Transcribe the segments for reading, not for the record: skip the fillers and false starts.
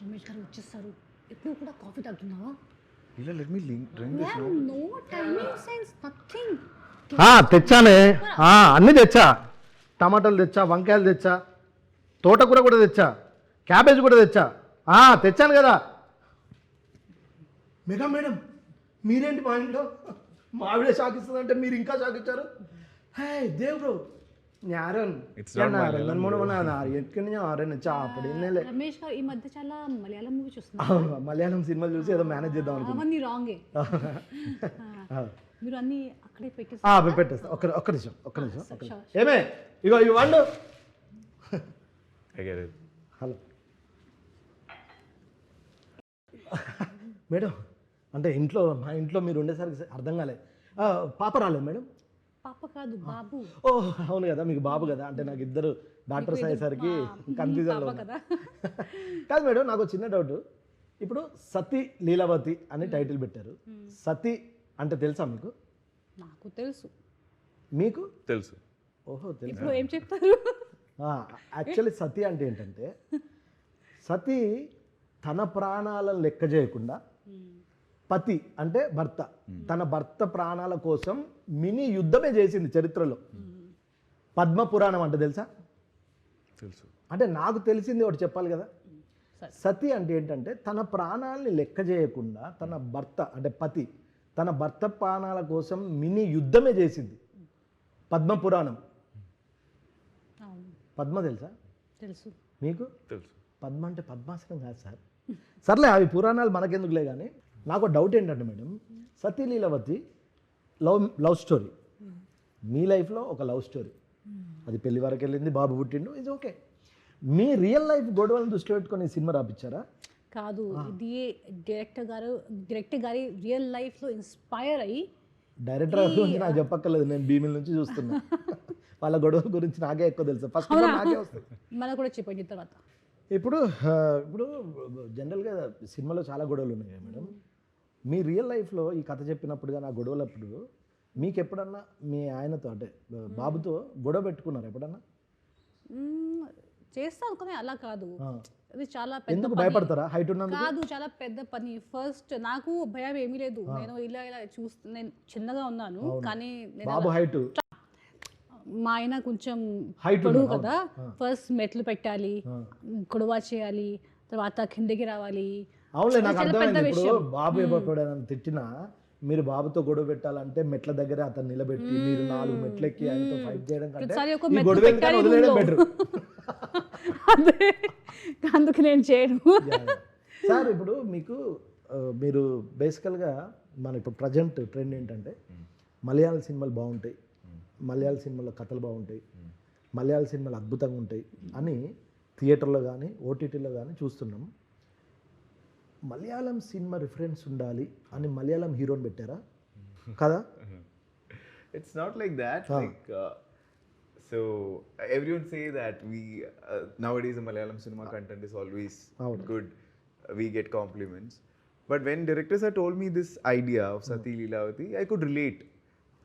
రమేష్ గారు వచ్చేస్తారు, ఎప్పుడు కూడా కాఫీ తాగుతున్నావా? ఇలా let me drink this now. No timing sense, nothing. తెచ్చానే, అన్నీ తెచ్చా. టమాటాలు తెచ్చా, వంకాయలు తెచ్చా, తోటకూర కూడా తెచ్చా, క్యాబేజ్ కూడా తెచ్చా. తెచ్చాను కదా. మేడం మీరేంటి మా ఇంట్లో? మా ఆవిడే షాక్ ఇస్తుందంటే మీరు ఇంకా షాక్ ఇచ్చారు. హే దేవ్ బ్రో, రమేష్ గారు ఈ మధ్య చాలా మలయాళం మూవీ చూస్తున్నారు. అవును, మలయాళం సినిమాలు చూసి ఏదో మేనేజ్ చేద్దాం అనుకున్నాను. అవన్నీ రాంగే. మీరు అన్ని అక్కడే పెట్టేస్తా. ఒక్క నిమిషం. ఏమే ఇగో ఇవి వండు. హలో మేడం, అంటే మా ఇంట్లో మీరు ఉండేసరికి అర్థం కాలేదు. పాప రాలేదు మేడం? పాప కాదు, బాబు. ఓ అవును కదా, మీకు బాబు కదా. అంటే నాకు ఇద్దరు డాక్టర్స్ అయ్యేసరికి కన్ఫ్యూజన్లో కాదు మేడం. నాకు చిన్న డౌట్. ఇప్పుడు సతీ లీలావతి అని టైటిల్ పెట్టారు. సతీ అంటే తెలుసా మీకు? నాకు తెలుసు. మీకు తెలుసు. ఓహో తెలుసు. ఇప్పుడు ఏం చెప్తారు? యాక్చువల్లీ సతీ అంటే ఏంటంటే, సతీ తన ప్రాణాలను లెక్క చేయకుండా, పతి అంటే భర్త, తన భర్త ప్రాణాల కోసం మినీ యుద్ధమే చేసింది చరిత్రలో. పద్మ పురాణం అంటే తెలుసా? తెలుసు. అంటే నాకు తెలిసింది ఒకటి చెప్పాలి కదా. సతి అంటే ఏంటంటే తన ప్రాణాలని లెక్క చేయకుండా తన భర్త అంటే పతి తన భర్త ప్రాణాల కోసం మినీ యుద్ధమే చేసింది. పద్మ పురాణం. పద్మ తెలుసా? తెలుసు. మీకు తెలుసు. పద్మ అంటే పద్మాసనం కాదు సార్. సర్లే, అవి పురాణాలు మనకెందుకులే. కానీ నాకు డౌట్ ఏంటంటే మేడం, సతీ లీలావతి లవ్ స్టోరీ. మీ లైఫ్లో ఒక లవ్ స్టోరీ. అది పెళ్లి వరకు వెళ్ళింది, బాబు పుట్టిండు, ఇది ఓకే. మీ రియల్ లైఫ్ గొడవలను దృష్టి పెట్టుకొని సినిమా రాపించారా? కాదు, ఇది డైరెక్టర్ గారి రియల్ లైఫ్లో ఇన్స్పైర్ అయ్యి. డైరెక్టర్ గురించి నాకు చెప్పక్కర్లేదు, నేను భీమిల నుంచి చూస్తున్నా. వాళ్ళ గొడవల గురించి నాకే ఎక్కువ తెలుసు. ఫస్ట్ నాకే వస్తుంది. మనకు కూడా చెప్పండి తర్వాత. ఇప్పుడు జనరల్గా సినిమాలో చాలా గొడవలు ఉన్నాయి మేడం. మీ రియల్ లైఫ్లో ఈ కథ చెప్పినప్పుడు కానీ ఆ గొడవలప్పుడు మీకు ఎప్పుడన్నా మీ ఆయనతో అంటే బాబుతో గొడవ పెట్టుకున్నారు ఎప్పుడన్నా? చేస్తాను కానీ అలా కాదు. అది చాలా ఎందుకు భయపడతారా? హైట్ ఉన్నందుకు కాదు, చాలా పెద్ద పని. ఫస్ట్ నాకు భయం ఏమీ లేదు. నేను ఇలా నేను చిన్నగా ఉన్నాను కానీ బాబు హైట్, మా ఆయన కొంచెం హైట్ పొడుగు కదా. ఫస్ట్ మెట్లు పెట్టాలి, గొడవ చేయాలి, తర్వాత కిందకి రావాలి. అవునులే, నాకు అర్థమైంది. ఇప్పుడు బాబు ఎప్పుడైనా తిట్టినా మీరు బాబుతో గొడవ పెట్టాలంటే మెట్ల దగ్గర అతను నిలబెట్టి మీరు 4 మెట్లు ఎక్కి ఆయనతో ఫైట్ చేయడం కంటే ఈ గొడవ వదిలేయడం బెటర్. అందుకు నేను చేయను సార్. ఇప్పుడు మీరు బేసికల్గా మన ఇప్పుడు ప్రజెంట్ ట్రెండ్ ఏంటంటే మలయాళ సినిమాలు బాగుంటాయి, మలయాళ సినిమాలో కథలు బాగుంటాయి, మలయాళ సినిమాలు అద్భుతంగా ఉంటాయి అని థియేటర్లో కానీ ఓటీటీలో కానీ చూస్తున్నాం. మలయాళం సినిమా రిఫరెన్స్ ఉండాలి అని మలయాళం హీరోని పెట్టారా కదా? It's not like that. So everyone say that we nowadays the Malayalam cinema content is always good. We get compliments. But when directors have told me this idea of Sati Leelavati, I could relate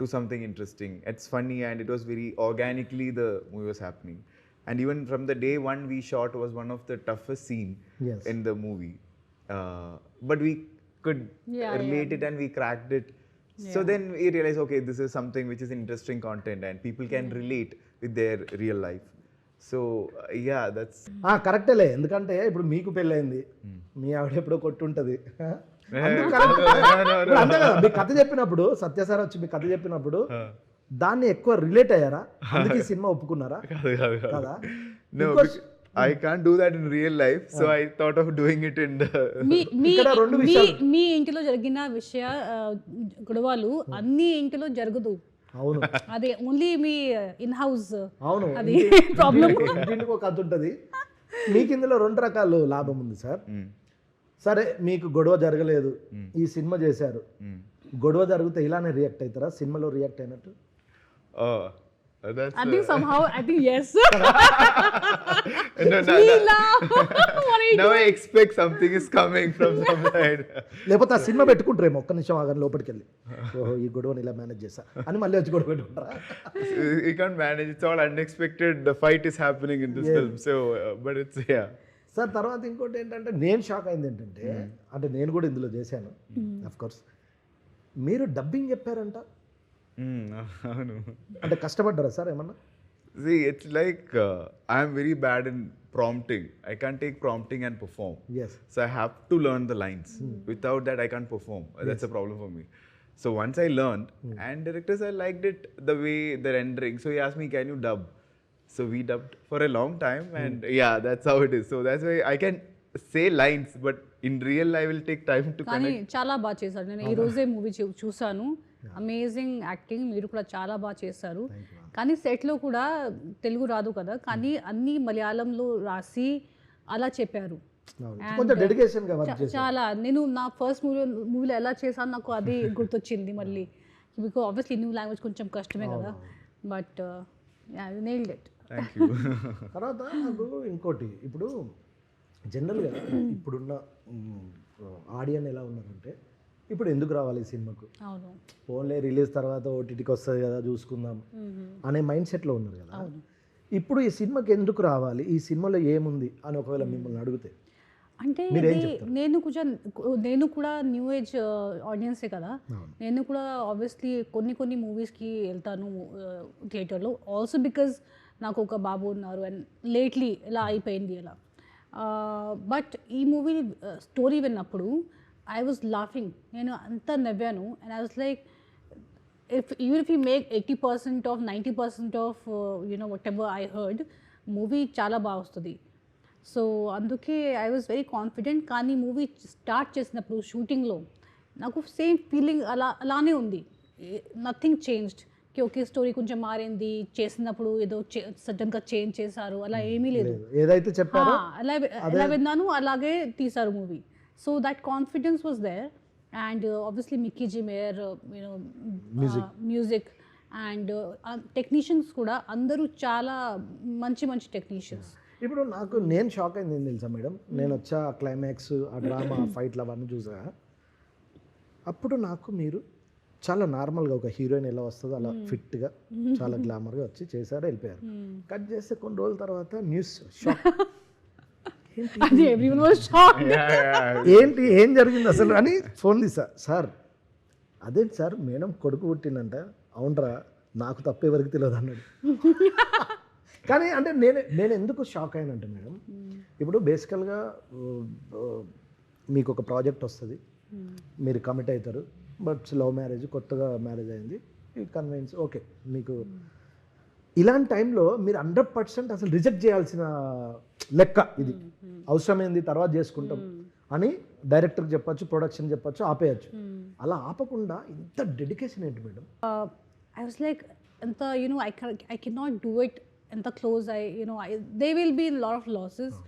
to something interesting. It's funny and it was very organically the movie was happening. And even from the day one we shot was one of the toughest scene in the movie. But we could relate it and we cracked it. So then we realized, okay, this is something which is interesting content and people can relate with their real life. So yeah, that's కరెక్టేలే. ఎందుకంటే ఇప్పుడు మీకు పెళ్ళైంది, మీ ఆవిడ ఎప్పుడో కొట్టుంటది. అంతే కదా, మీ కథ చెప్పినప్పుడు సత్యసారి వచ్చి మీ కథ చెప్పినప్పుడు దాన్ని ఎక్కువ రిలేట్ అయ్యారా? అందుకే సినిమా ఒప్పుకున్నారా? కదా. I can't do that in real life, so I thought of doing it in the. మీ ఇంటిలో జరిగిన గొడవలు అన్ని ఇంటిలో జరగదు. అవును, అదే ఓన్లీ మీ ఇన్ హౌస్. అవును, అది ప్రాబ్లం. ఇంటికి ఒక కథ ఉంటుంది. మీకు ఇందులో 2 రకాల లాభం ఉంది సార్. సరే, మీకు గొడవ జరగలేదు, ఈ సినిమా చేశారు, గొడవ జరిగితే ఇలానే రియాక్ట్ అవుతారా సినిమాలో రియాక్ట్ అయినట్టు? I think somehow, I think yes. Now I expect something is coming from some side. లేకపోతే ఆ సినిమా పెట్టుకుంటారేమో, ఒక్క నిమిషం ఆగని లోపలికి వెళ్ళి ఓహో ఈ గొడవని ఇలా మేనేజ్ చేస్తా అని మళ్ళీ వచ్చి గొడవ పెట్టుకుంటారా? You can't manage, it's all unexpected. The fight is happening in this film, so but it's sir తర్వాత ఇంకోటి ఏంటంటే నేను షాక్ అయింది ఏంటంటే అంటే నేను కూడా ఇందులో చేశాను అఫ్ కోర్స్ మీరు డబ్బింగ్ చెప్పారంట అవును. అంటే కష్టపడ్డారా సార్ ఏమన్నా? See, it's like I'm very bad in prompting. I can't take prompting and perform. Yes So I have to learn the lines. Without that, I can't perform. That's a problem for me. So once I learned, and directors, I liked it the way the rendering. So he asked me, "Can you dub?" So we dubbed for a long time, and yeah, that's how it is. So that's why I can say lines, but in real, I will take time to కానీ connect. చాలా బాగా చేశారు. నేను ఈ రోజే movie చూసాను. Amazing acting, మీరు కూడా చాలా బాగా చేశారు. కానీ సెట్లో కూడా తెలుగు రాదు కదా, కానీ అన్ని మలయాళంలో రాసి అలా చెప్పారు. కొంచెం డెడికేషన్గా వర్క్ చేశారు. చాలా నేను నా ఫస్ట్ మూవీలో ఎలా చేశాను నాకు అది గుర్తొచ్చింది మళ్ళీ. బికాజ్ ఆబ్వియస్లీ న్యూ లాంగ్వేజ్ కొంచెం కష్టమే కదా, but nailed it. Thank you. తర్వాత నాకు ఇంకోటి, ఇప్పుడు జనరల్గా ఇప్పుడున్న ఆడియన్స్ ఎలా ఉన్నారంటే ఇప్పుడు ఎందుకు రావాలి ఈ సినిమాకు, అవును ఓన్లీ రిలీజ్ తర్వాత ఓటీటీకి వస్తుంది కదా చూసుకుందాం అనే మైండ్ సెట్లో ఉన్నారు కదా. ఇప్పుడు ఈ సినిమాకి ఎందుకు రావాలి, ఈ సినిమాలో ఏముంది అని ఒకవేళ మిమ్మల్ని అడిగితే అంటే నేను కూడా న్యూ ఏజ్ ఆడియన్సే కదా. నేను కూడా ఆబ్వియస్లీ కొన్ని మూవీస్కి వెళ్తాను థియేటర్లో, ఆల్సో బికాజ్ నాకు ఒక బాబు ఉన్నారు అండ్ లేట్లీ ఇలా అయిపోయింది అలా. బట్ ఈ మూవీ స్టోరీ విన్నప్పుడు ఐ వాజ్ లాఫింగ్, నేను అంతా నవ్వాను. And I was like, even if you make 80% of 90% of whatever I heard, movie చాలా బాగా వస్తుంది. సో అందుకే ఐ వాజ్ వెరీ కాన్ఫిడెంట్. కానీ మూవీ స్టార్ట్ చేసినప్పుడు షూటింగ్లో నాకు సేమ్ ఫీలింగ్ అలానే ఉంది. Nothing changed. ఓకే స్టోరీ కొంచెం మారింది, చేసినప్పుడు ఏదో సడన్గా చేంజ్ చేశారు, అలా ఏమీ లేదు. ఏదైతే చెప్పారో అలా విన్నాను, అలాగే తీశారు movie. So that confidence was there. And obviously Mickey J. Meyer, music and technicians కూడా అందరూ చాలా మంచి టెక్నీషియన్స్. ఇప్పుడు నేను షాక్ అయింది ఏం తెలుసా మేడం, నేను వచ్చా క్లైమాక్స్ ఆ డ్రామా ఫైట్లు అవన్నీ చూసా. అప్పుడు నాకు మీరు చాలా నార్మల్గా ఒక హీరోయిన్ ఎలా వస్తుందో అలా ఫిట్గా చాలా గ్లామర్గా వచ్చి చేశారు, వెళ్ళిపోయారు. కట్ చేస్తే కొన్ని రోజుల తర్వాత న్యూస్ షాక్, ఏంటి ఏం జరిగింది అసలు అని ఫోన్ తీసా. సార్ అదేంటి సార్ మేడం కొడుకు పుట్టిందంట, అవునరా నాకు తప్ప ఎవరికి తెలియదు అన్నాడు. కానీ అంటే నేను ఎందుకు షాక్ అయినంటే మేడం, ఇప్పుడు బేసికల్గా మీకు ఒక ప్రాజెక్ట్ వస్తుంది, మీరు కమిట్ అవుతారు, బట్ లవ్ మ్యారేజ్, కొత్తగా మ్యారేజ్ అయింది, ఈ కన్వెన్స్ ఓకే, మీకు ఇలాంటి టైంలో మీరు 100% అసలు రిజెక్ట్ చేయాల్సిన లెక్క ఇది, అవసరమైంది తర్వాత చేసుకుంటాం అని డైరెక్టర్కి చెప్పచ్చు, ప్రొడక్షన్ చెప్పచ్చు, ఆపేయచ్చు. అలా ఆపకుండా ఇంత డెడికేషన్ ఏంటి మేడం? ఐ వాజ్ లైక్ ఎంత I can not do it, ఎంత close they will be lot of losses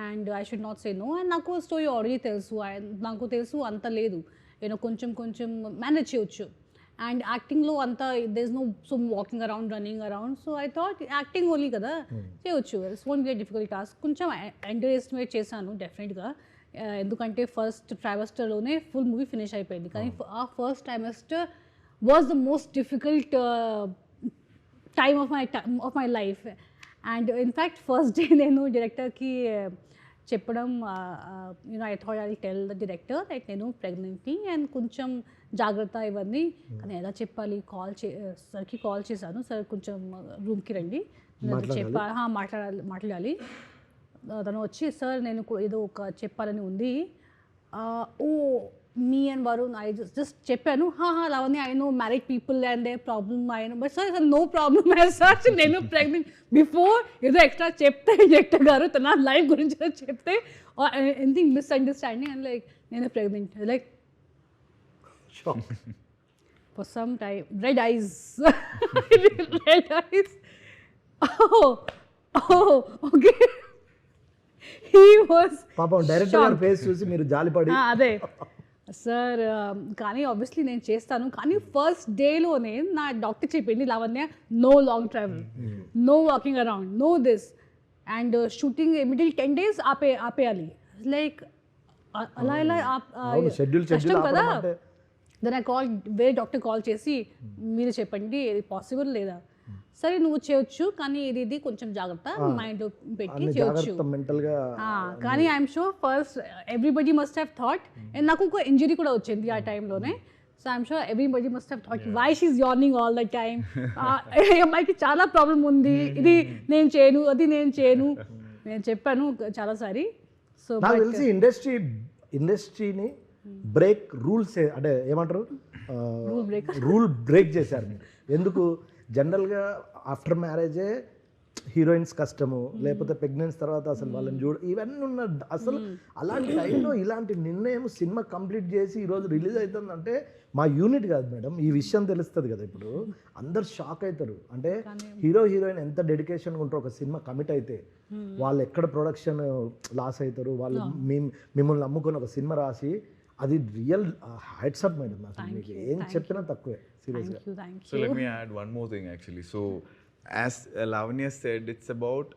and I should not say no. And నాకు స్టోరీ ఆల్రెడీ తెలుసు, నాకు తెలుసు అంత లేదు, కొంచెం మేనేజ్ చేయొచ్చు. అండ్ యాక్టింగ్లో అంతా there is no some walking around, running around. So I thought acting only కదా, చేయొచ్చు, it's won't be a difficult task. కొంచెం అండర్ ఎస్టిమేట్ చేశాను డెఫినెట్గా, ఎందుకంటే ఫస్ట్ ట్రైమస్టర్లోనే ఫుల్ మూవీ ఫినిష్ అయిపోయింది. కానీ ఆ first trimester was the most difficult time of my life. And in fact first day నేను డైరెక్టర్కి చెప్పడం, I thought I will tell the director like నేను ప్రెగ్నెంట్ని అండ్ కొంచెం జాగ్రత్త ఇవన్నీ. కానీ ఎలా చెప్పాలి, సార్కి కాల్ చేశాను, సార్ కొంచెం రూమ్కి రండి మాట్లాడాలి. తను వచ్చి, సార్ నేను ఏదో ఒక చెప్పాలని ఉంది. Oh me and Varun I just చెప్పాను, Lavanya I know married people and they problem I know, but sir no problem sir, నేను ప్రెగ్నెంట్. బిఫోర్ ఏదో ఎక్స్ట్రా చెప్తే డైరెక్టర్ గారు తన లైఫ్ గురించి చెప్తే ఎనీథింగ్ మిస్అండర్స్టాండింగ్ అండ్ లైక్ నేను pregnant, like for some time, red eyes. Oh, okay. He was పాపం director గారి ఫేస్ చూసి మీరు జాలిపడి అదే సార్. కానీ ఆబ్వియస్లీ నేను చేస్తాను, కానీ ఫస్ట్ డేలోనే నా డాక్టర్ చెప్పింది, Lavanya no long travel, no walking around, no this and shooting immediately 10 days ఆపేయాలి. లైక్ అలా కష్టం కదా. దెన్ ఐ కాల్, వేరే డాక్టర్ కాల్ చేసి మీరు చెప్పండి ఇది పాసిబుల్ లేదా సరే నువ్వు చేయొచ్చు కానీ ఇది కొంచెం జాగ్రత్త మైండ్ పెట్టి అన్ని చేయొచ్చు. జాగ్రత్త మెంటల్గా కానీ I'm sure first everybody must have thought, and నాకు ఒక ఇంజరీ కూడా వచ్చింది ఆ టైంలోనే. So I'm sure everybody must have thought why she's yawning all the time, అమ్మాయికి చాలా ప్రాబ్లం ఉంది, ఇది నేను చేయను అది నేను చేయను, నేను చెప్పాను చాలాసారి. సో నాకు తెలిసి ఇండస్ట్రీని బ్రేక్ రూల్స్ అంటే ఏమంటారు రూల్ బ్రేక్ చేశారు మీరు. ఎందుకు జనరల్గా ఆఫ్టర్ మ్యారేజే హీరోయిన్స్ కష్టము, లేకపోతే ప్రెగ్నెన్సీ తర్వాత అసలు వాళ్ళని ఇవన్నీ ఉన్న అసలు అలాంటి టైంలో ఇలాంటి నిర్ణయం సినిమా కంప్లీట్ చేసి ఈరోజు రిలీజ్ అవుతుందంటే మా యూనిట్ కాదు మేడం, ఈ విషయం తెలుస్తుంది కదా. ఇప్పుడు అందరు షాక్ అవుతారు, అంటే హీరో హీరోయిన్ ఎంత డెడికేషన్గా ఉంటారో ఒక సినిమా కమిట్ అయితే వాళ్ళు ఎక్కడ ప్రొడక్షన్ లాస్ అవుతారు, వాళ్ళు మిమ్మల్ని నమ్ముకొని ఒక సినిమా రాసి అది రియల్ హైట్స్ అప్ మేడం. అసలు మీకు ఏం చెప్పినా తక్కువే సీరియస్గా. So let me add one more thing actually. So as Lavanya said, it's about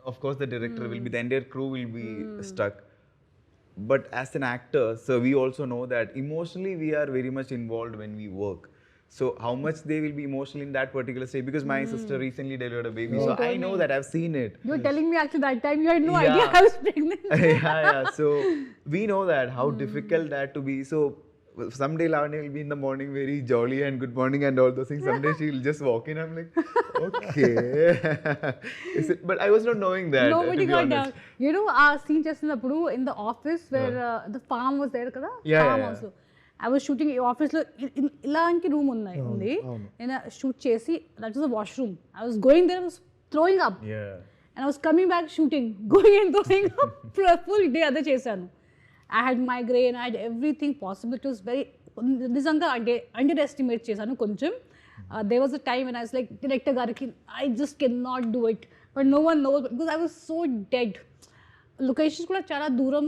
of course the director will be, the entire crew will be stuck. But as an actor, so we also know that emotionally we are very much involved when we work. So how much they will be emotional in that particular stage, because my sister recently delivered a baby, so I know that I've seen it. You're telling me actually that time you had no idea I was pregnant. yeah. So we know that how difficult that to be. So someday Lavanya will be in the morning very jolly and good morning and all those things. Someday she'll just walk in. I'm like, okay. But I was not knowing that. Nobody to be got honest. down. You know, our scene చేస్తున్నప్పుడు in the office where the farm was there కదా, farm also. I was shooting office లో ఇలాంటి room ఉంది, నేను shoot చేసి that was a washroom. I was going there, I was throwing up. Yeah. And I was coming back shooting, going and throwing up for a full day. అదే చేశాను. I had migraine, I had everything possible. It was very, నిజంగా under estimate చేశాను కొంచెం. There was a time when I was like, director గారికి I just cannot do it, but no one knows because I was so dead. Locations కూడా చాలా దూరం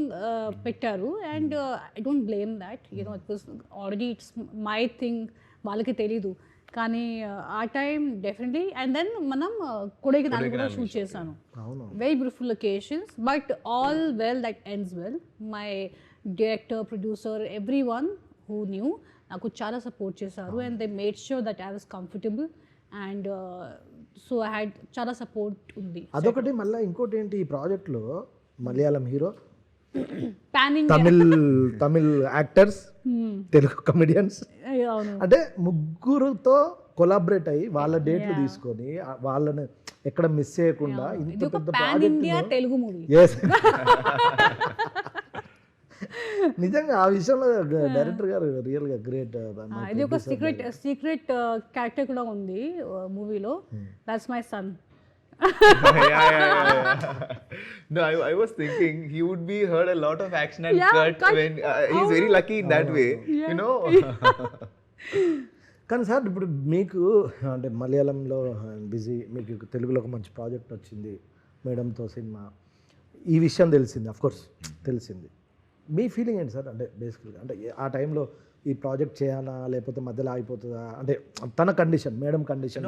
పెట్టారు, and I don't blame that, you know it was already it's my thing, వాళ్ళకి తెలీదు. కానీ ఆ time definitely. And then మనం కొడైకెనాల్ కూడా షూట్ చేశాను, very beautiful locations, but all well that ends well. My director, producer, every one who knew నాకు చాలా support చేశారు, and they made sure that I was comfortable, and so I had చాలా support ఉంది. అదొకటి. మళ్ళీ ఇంకోటి ఏంటి, ఈ ప్రాజెక్ట్లో Malayalam hero, Tamil actors, Telugu comedians, అంటే ముగ్గురుతో కొలాబరేట్ అయ్యి వాళ్ళ డేట్లు తీసుకొని వాళ్ళని ఎక్కడ మిస్ చేయకుండా ఇంత పెద్ద ప్రాజెక్ట్ తెలుగు మూవీ. నిజంగా ఆ విషయంలో డైరెక్టర్ గారు రియల్ గా గ్రేట్. ఇది ఒక సీక్రెట్ క్యారెక్టర్ కూడా ఉంది మూవీలో, that's my son. yeah. No, I was thinking he would be heard a lot of action and cut when he's very lucky in that way, you know. కానీ sir ఇప్పుడు మీకు అంటే మలయాళంలో బిజీ, మీకు తెలుగులో ఒక మంచి ప్రాజెక్ట్ వచ్చింది మేడంతో సినిమా, ఈ విషయం తెలిసింది, అఫ్ కోర్స్ తెలిసింది. మీ ఫీలింగ్ ఏంటి సార్? అంటే బేసికల్గా అంటే ఆ టైంలో ఈ ప్రాజెక్ట్ చేయాలా లేకపోతే మధ్యలో ఆగిపోతుందా, అంటే తన కండిషన్, మేడం కండిషన్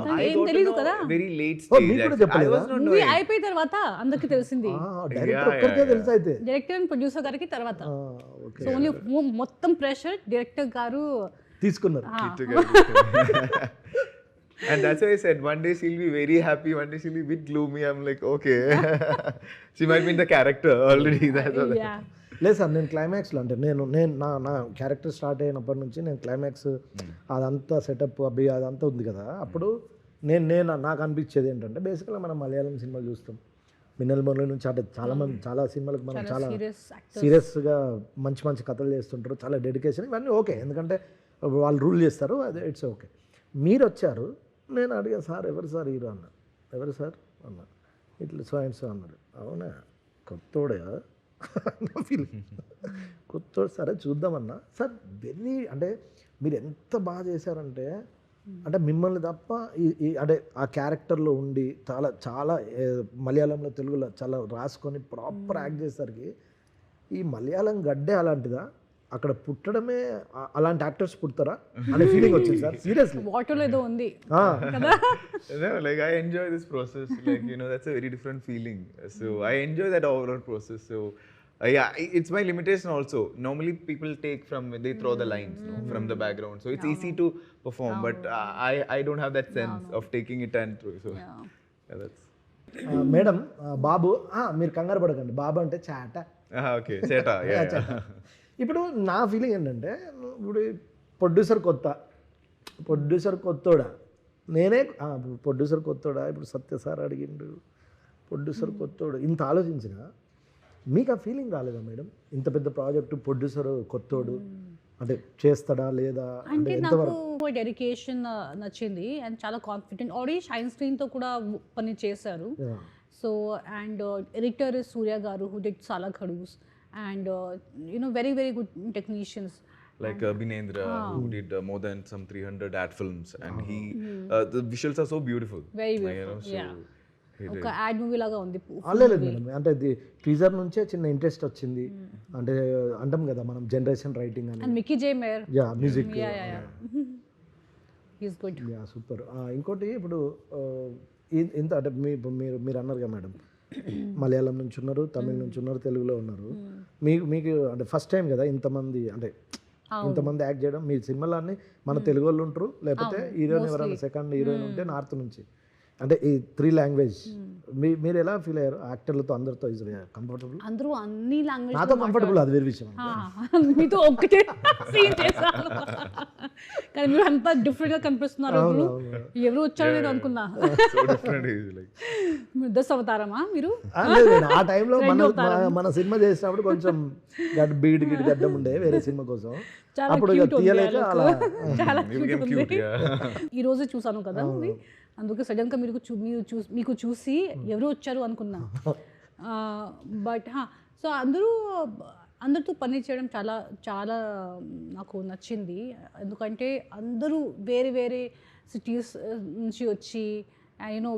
తెలీదు కదా, వెరీ లేట్ స్టేజ్. మీకు కూడా చెప్పలేదా? మూవీ అయిపోయిన తర్వాత అందరికి తెలిసింది, డైరెక్టర్ ఒక్కరికే తెలుసు అయితే, డైరెక్టర్ అండ్ ప్రొడ్యూసర్ గారికి తర్వాత. సో ఓన్లీ మొత్తం ప్రెషర్ డైరెక్టర్ గారు తీసుకున్నారు. And that's why I said one day she'll be very happy, one day she'll be a bit gloomy. I'm like, okay. She might be in the character already. That's all. Yeah. లేదు sir, నేను క్లైమాక్స్లో అంటే నేను నా character start అయినప్పటి నుంచి నేను climax అదంతా సెటప్ అదంతా ఉంది కదా, అప్పుడు నాకు అనిపించేది ఏంటంటే బేసిక్గా మనం మలయాళం సినిమాలు చూస్తాం, మిన్నల్ మురళి నుంచి అంటే చాలా సినిమాలకు మనం చాలా సీరియస్గా మంచి కథలు చేస్తుంటారు, చాలా డెడికేషన్, ఇవన్నీ ఓకే, ఎందుకంటే వాళ్ళు రూల్ చేస్తారు, అది ఇట్స్ ఓకే. మీరు వచ్చారు, నేను అడిగా సార్ ఎవరు సార్ హీరో అన్న, ఎవరు సార్ అన్న, ఇట్లా సో అండ్ సో అన్నారు. అవునా, కొత్తోడే కొత్తోడు, సరే చూద్దామన్నా. సార్ వెరీ అంటే మీరు ఎంత బాగా చేశారంటే, అంటే మిమ్మల్ని తప్ప అంటే ఆ క్యారెక్టర్లో ఉండి చాలా మలయాళంలో తెలుగులో చాలా రాసుకొని ప్రాపర్ యాక్ట్ చేసేసరికి ఈ మలయాళం గడ్డే అలాంటిదా, అక్కడ పుట్టడమే అలాంటి యాక్టర్స్ పుడతారా అనే ఫీలింగ్ వచ్చింది సార్. సీరియస్లీ వాటర్ ఏదో ఉంది కదా. Like I enjoy this process, like you know, that's a very different feeling. So I enjoy that overall process. So Yeah, it's my limitation also. Normally people take they throw the lines from the background, so it's easy to perform. But I don't have that sense of taking it and through. So Yeah. yeah, that's madam బాబు మీరు కంగారు పడకండి, బాబు అంటే చాట. okay. Cheta, yeah. చాట. ఇప్పుడు నా feeling ఏంటంటే, ఇప్పుడు ప్రొడ్యూసర్ కొత్తోడా నేనే ప్రొడ్యూసర్ కొత్తోడా, ఇప్పుడు సత్య సార్ అడిగిండు ప్రొడ్యూసర్ కొత్తోడు, ఇంత ఆలోచించిన మీకు ఆ ఫీలింగ్ రాలేదా మేడం? ఇంత పెద్ద ప్రాజెక్టు ప్రొడ్యూసర్ కొత్తోడు అంటే చేస్తాడా లేదా అంటే నాకు డెడికేషన్ నచ్చింది అండ్ చాలా కాన్ఫిడెంట్. ఆల్రెడీ షైన్ స్క్రీన్తో కూడా పని చేశారు. సో అండ్ ఎడిటర్ సూర్య గారు హూ డిడ్ సాలా Khadoos and very very good technicians. Like Binendra, who did more than some 300 ad films, and the visuals are so beautiful. Very You beautiful. know, so Yeah. ఒక add movie లాగా ఉంది. లేదు madam, అంటే ఇది teaser నుంచే చిన్న interest వచ్చింది. అంటే అంటాం కదా మనం జనరేషన్ రైటింగ్ అని. And Mickey J mayor, yeah music, he is good. Yeah super. ఇంకోటి ఇప్పుడు ఇంత అంటే మీరు అన్నారు కదా మేడం, మలయాళం నుంచి ఉన్నారు, తమిళ నుంచి ఉన్నారు, తెలుగులో ఉన్నారు. మీకు అంటే ఫస్ట్ టైం కదా ఇంతమంది యాక్ట్ చేయడం. మీ సినిమాలో అన్ని మన తెలుగు వాళ్ళు ఉంటారు, లేకపోతే హీరోయిన్ ఎవరైనా సెకండ్ హీరోయిన్ ఉంటే నార్త్ నుంచి, అంటే ఈ 3 లాంగ్వేజ్. మీరు ఎలా ఫీల్ అయ్యారు యాక్టర్లతో అందరితో? Is comfortable? అందరూ అన్ని లాంగ్వేజ్ నాతో కంఫర్టబుల్, అది వేరే విషయం. మీతో ఒక్కటే సీన్ చేశాను కానీ మీరు అంతా డిఫరెంట్ గా కనిపిస్తున్నారు. ఎవరు వచ్చారో నేను అనుకున్నా. So different is like. మీరు 10 అవతారమా మీరు? ఆ టైంలో మన సినిమా చేసినప్పుడు కొంచెం బీడ్ గిడ్ గడ్డం ఉండే వేరే సినిమా కోసం, అప్పుడు తీయలేక అలా చాలా You became cute, yeah. ఈ రోజు చూసాను కదా అది, అందుకే సడన్ గా మీకు చూసి ఎవరు వచ్చారు అనుకున్నా. బట్ సో అందరితో పని చేయడం చాలా చాలా నాకు నచ్చింది. ఎందుకంటే అందరూ వేరే వేరే సిటీస్ నుంచి వచ్చి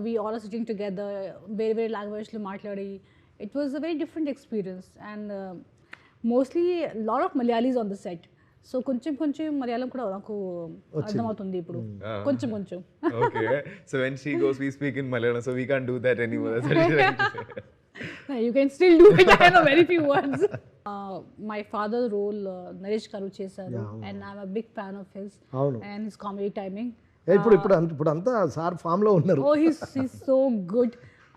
we all are sitting together, వేరే వేరే లాంగ్వేజ్లో మాట్లాడి, it was a very different experience. And mostly lot of Malayalis on the set. So కొంచెం మలయాళం కూడా నాకు అర్థమవుతుంది ఇప్పుడు, కొంచెం. Okay, so when she goes, we speak in Malayalam, so we can't do that anymore. That's what she's trying to say. You can still do it. I know very few words. My father role Naresh Karu chesaru, and I'm a big fan of his and his comedy timing. ఇప్పుడు అంతా sir form లో ఉన్నారు. Oh, he's so good.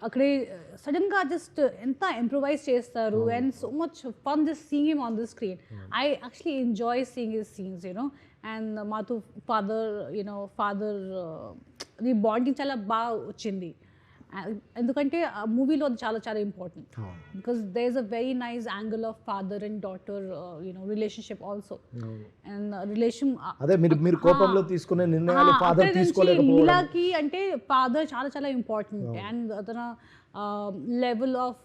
అక్కడే sudden గా just ఎంత improvise చేస్తారు and so much fun just seeing him on the screen. I actually enjoy seeing his scenes and మాతో father the bonding చాలా బాగా వచ్చింది. ఎందుకంటే ఆ మూవీలో అది చాలా చాలా important because there is a very nice angle of father and daughter relationship also. And relation అదే మీరు కోపంలో తీసుకునే నిర్ణయాలు ఫాదర్ తీసుకోలేకపోవడం, నీలాకి అంటే ఫాదర్ చాలా చాలా ఇంపార్టెంట్. అండ్ అతను level of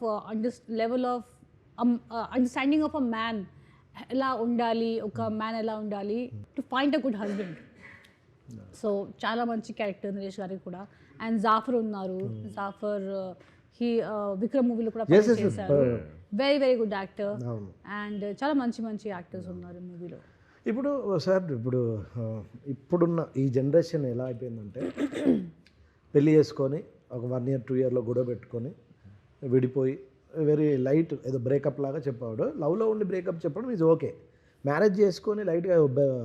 understanding of a man ఎలా ఉండాలి, ఒక మ్యాన్ ఎలా ఉండాలి to find a good husband. So చాలా మంచి క్యారెక్టర్ నరేష్ గారికి కూడా. అండ్ జాఫర్ ఉన్నారు, జాఫర్ విక్రమ్ మూవీలో కూడా చేశారు. Very very good actor and చాలా మంచి యాక్టర్స్ ఉన్నారు మూవీలో. ఇప్పుడు సార్ ఇప్పుడున్న ఈ జనరేషన్ ఎలా అయిపోయిందంటే, పెళ్ళి చేసుకొని ఒక 1 year 2 yearలో గొడవ పెట్టుకొని విడిపోయి వెరీ లైట్ ఏదో బ్రేకప్ లాగా చెప్పాడు. లవ్లో ఉండి బ్రేకప్ చెప్పడం ఈజ్ ఓకే. మ్యారేజ్ చేసుకొని లైట్గా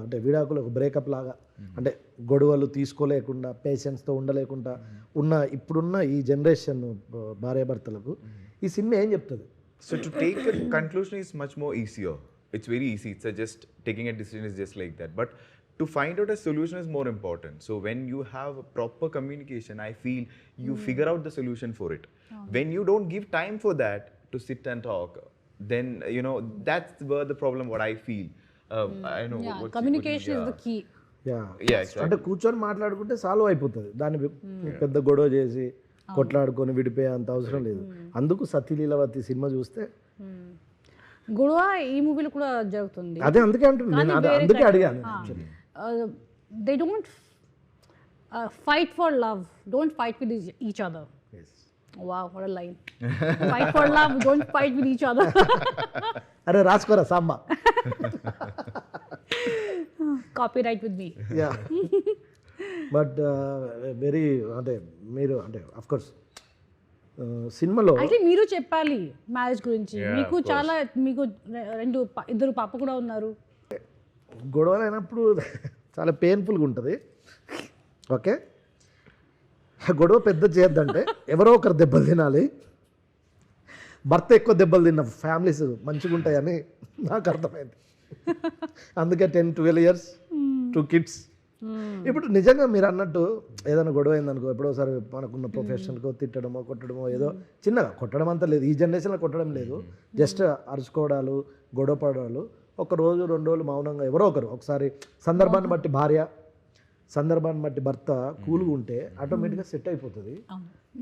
అంటే విడాకులు ఒక బ్రేకప్ లాగా, అంటే గొడవలు తీసుకోలేకుండా పేషెన్స్తో ఉండలేకుండా ఇప్పుడున్న ఈ జనరేషన్ భార్యాభర్తలకు ఈ సినిమా ఏం చెప్తుంది? So to take a conclusion is much more easier. It's very easy. It's just taking a decision is just like that. But to find out a solution is more important. So when you have a proper communication, I feel you figure out the solution for it. When you don't give time for that to sit and talk, then that's where the problem what I feel. I know. Yeah, communication is the key. Yeah, exactly. అంటే కూర్చొని మాట్లాడుకుంటే solve అయిపోతుంది. దాన్ని పెద్ద గొడవ చేసి కొట్లాడుకొని విడిపోయే అంత అవసరం లేదు. అందుకు సతీలీలవతి సినిమా చూస్తే గొడవ ఈ మూవీలో కూడా జరుగుతుంది. అదే అందుకే అంటున్నాను, అందుకే అడిగాను. They don't fight for love, don't fight with each other. Wow, what a line. Fight for love, don't fight with each other. అరే రాసుకోరా Samba. Copyright with me. Yeah. But very అంటే మీరు అంటే అఫ్కోర్స్ సినిమాలో అయితే మీరు చెప్పాలి మ్యారేజ్ గురించి. మీకు చాలా మీకు ఇద్దరు పాప కూడా ఉన్నారు. గొడవలు అయినప్పుడు చాలా పెయిన్ఫుల్గా ఉంటుంది. ఓకే, గొడవ పెద్ద చేయొద్దంటే ఎవరో ఒకరు దెబ్బలు తినాలి. భర్త ఎక్కువ దెబ్బలు తిన్న ఫ్యామిలీస్ మంచిగా ఉంటాయని నాకు అర్థమైంది. అందుకే 10-12 years 2 kids. ఇప్పుడు నిజంగా మీరు అన్నట్టు ఏదైనా గొడవ అయిందనుకో, ఎప్పుడోసారి మనకున్న ప్రొఫెషనల్కో తిట్టడమో కొట్టడమో, ఏదో చిన్నగా కొట్టడం అంతా లేదు, ఈ జనరేషన్లో కొట్టడం లేదు, జస్ట్ అరుచుకోవడాలు గొడవ పడాలు, ఒక రోజు 2 రోజులు మౌనంగా ఎవరో ఒకరు ఒకసారి సందర్భాన్ని బట్టి భార్య, సందర్భాన్ని బట్టి భర్త కూల్గా ఉంటే ఆటోమేటిక్గా సెట్ అయిపోతుంది.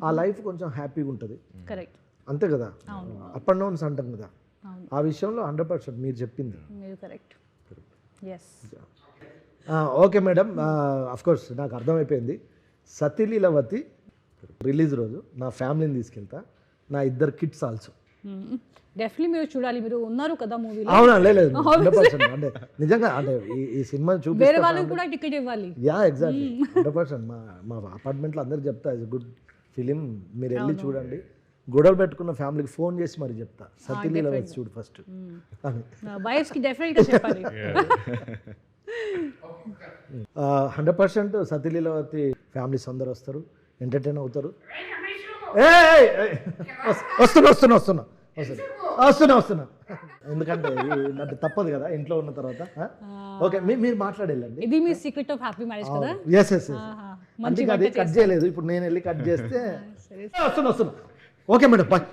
ఆ లైఫ్ కొంచెం హ్యాపీగా ఉంటుంది. కరెక్ట్, అంతే కదా, అప్ అండ్ డౌన్స్ అంటాం కదా. ఆ విషయంలో 100% మీరు చెప్పింది correct. Yes, okay madam, course నాకు అర్థమైపోయింది. సతీలీలవతి రిలీజ్ రోజు నా ఫ్యామిలీని తీసుకెళ్తా, నా 2 kids ఆల్సో. డెఫినెట్లీ మీరు చూడాలి, మీరు ఉన్నారు కదా మూవీలో. అవునా, లేదు 100%. అంటే నిజంగా అంటే ఈ సినిమా వేరే చూపిస్తే వాళ్ళకి కూడా టికెట్ ఇవ్వాలి. Yeah exactly 100%. మా అపార్ట్మెంట్లో అందరు చెప్తా, ఇట్స్ గుడ్ ఫిలిం, మీరు వెళ్ళి చూడండి. గొడవలు పెట్టుకున్న ఫ్యామిలీకి ఫోన్ చేసి మరి చెప్తా, సతీలీలవతి చూడు ఫస్ట్ అని. వైఫ్స్ కి డెఫినెట్గా చెప్పాలి. 100% సతీలీలవతి ఫ్యామిలీస్ అందరు వస్తారు, ఎంటర్టైన్ అవుతారు. వస్తున్నా ఎందుకంటే నాకు తప్పదు కదా ఇంట్లో ఉన్న తర్వాత. ఓకే, మీరు మాట్లాడేళ్ళండి. ఇది మీ సీక్రెట్ ఆఫ్ హ్యాపీ మ్యారేజ్ కదా. ఎస్ అందుకే అది కట్ చేయలేదు. ఇప్పుడు నేను వెళ్ళి కట్ చేస్తే వస్తున్నా. Okay madam, bye.